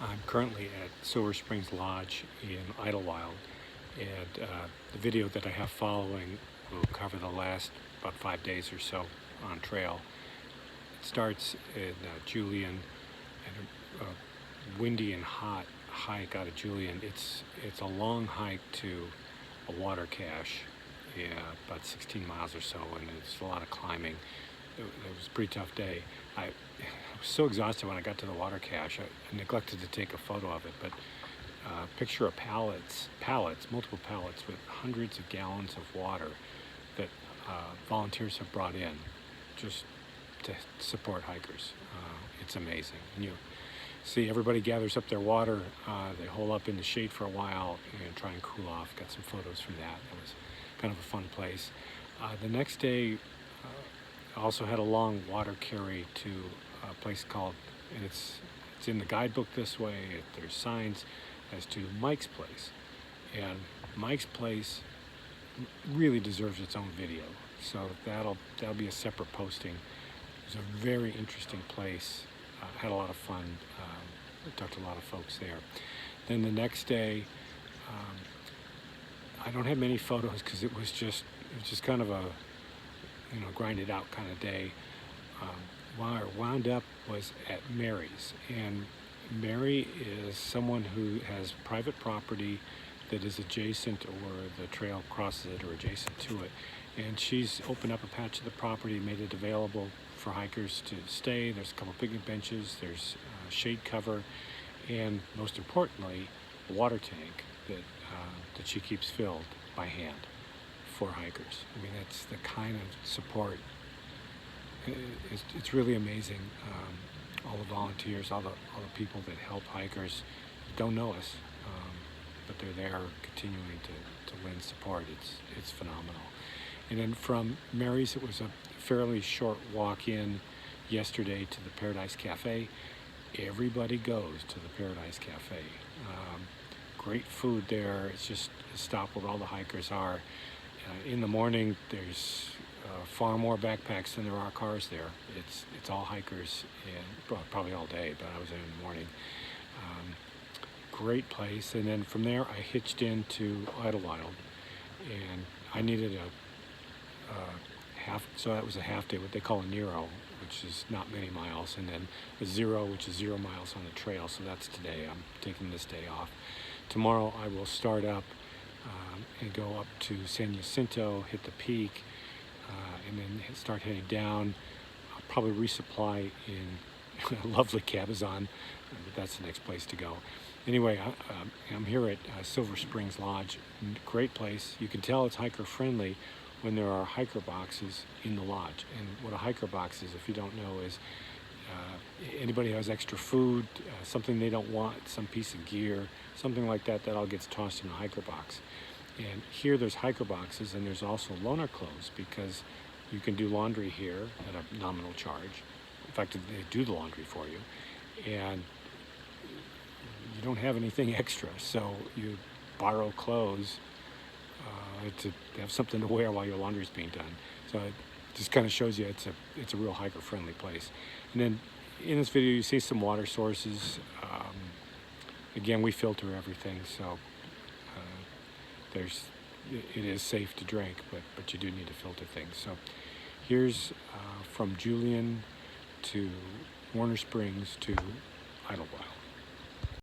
I'm currently at Silver Springs Lodge in Idyllwild, and the video that I have following will cover the last about 5 days or so on trail. It starts in Julian, and a windy and hot hike out of Julian. It's a long hike to a water cache, about 16 miles or so, and it's a lot of climbing. It was a pretty tough day. I was so exhausted when I got to the water cache. I neglected to take a photo of it, but picture of pallets, multiple pallets with hundreds of gallons of water that volunteers have brought in just to support hikers. It's amazing. And you see everybody gathers up their water. They hole up in the shade for a while and try and cool off. Got some photos from that. It was kind of a fun place. The next day, I also had a long water carry to a place called, and it's in the guidebook this way. There's signs as to Mike's Place, and Mike's Place really deserves its own video. So that'll be a separate posting. It's a very interesting place. Had a lot of fun. I talked to a lot of folks there. Then the next day, I don't have many photos because it was just kind of a grind it out kind of day. Where I wound up was at Mary's, and Mary is someone who has private property that is adjacent, or the trail crosses it or adjacent to it, and she's opened up a patch of the property, made it available for hikers to stay. There's a couple picnic benches, there's shade cover, and most importantly, a water tank that she keeps filled by hand for hikers. I mean, that's the kind of support. It's really amazing. All the volunteers, all the people that help hikers don't know us, but they're there continuing to lend support. It's phenomenal. And then from Mary's, it was a fairly short walk in yesterday to the Paradise Cafe. Everybody goes to the Paradise Cafe. Great food there. It's just a stop where all the hikers are. In the morning, there's far more backpacks than there are cars there. It's all hikers, and probably all day, but I was there in the morning. Great place. And then from there, I hitched into Idyllwild, and I needed so that was a half day, what they call a Nero, which is not many miles, and then a zero, which is 0 miles on the trail. So that's today. I'm taking this day off. Tomorrow I will start up and go up to San Jacinto, hit the peak, and then start heading down. I'll probably resupply in lovely Cabazon, but that's the next place to go. Anyway, I'm here at Silver Springs Lodge. Great place. You can tell it's hiker friendly when there are hiker boxes in the lodge. And what a hiker box is, if you don't know, is anybody who has extra food, something they don't want, some piece of gear, something like that, that all gets tossed in a hiker box. And here there's hiker boxes, and there's also loaner clothes, because you can do laundry here at a nominal charge. In fact, they do the laundry for you, and you don't have anything extra, so you borrow clothes to have something to wear while your laundry is being done. So it just kind of shows you it's a real hiker friendly place. And then in this video you see some water sources. Again, we filter everything, so it is safe to drink, but you do need to filter things. So here's from Julian to Warner Springs to Idyllwild.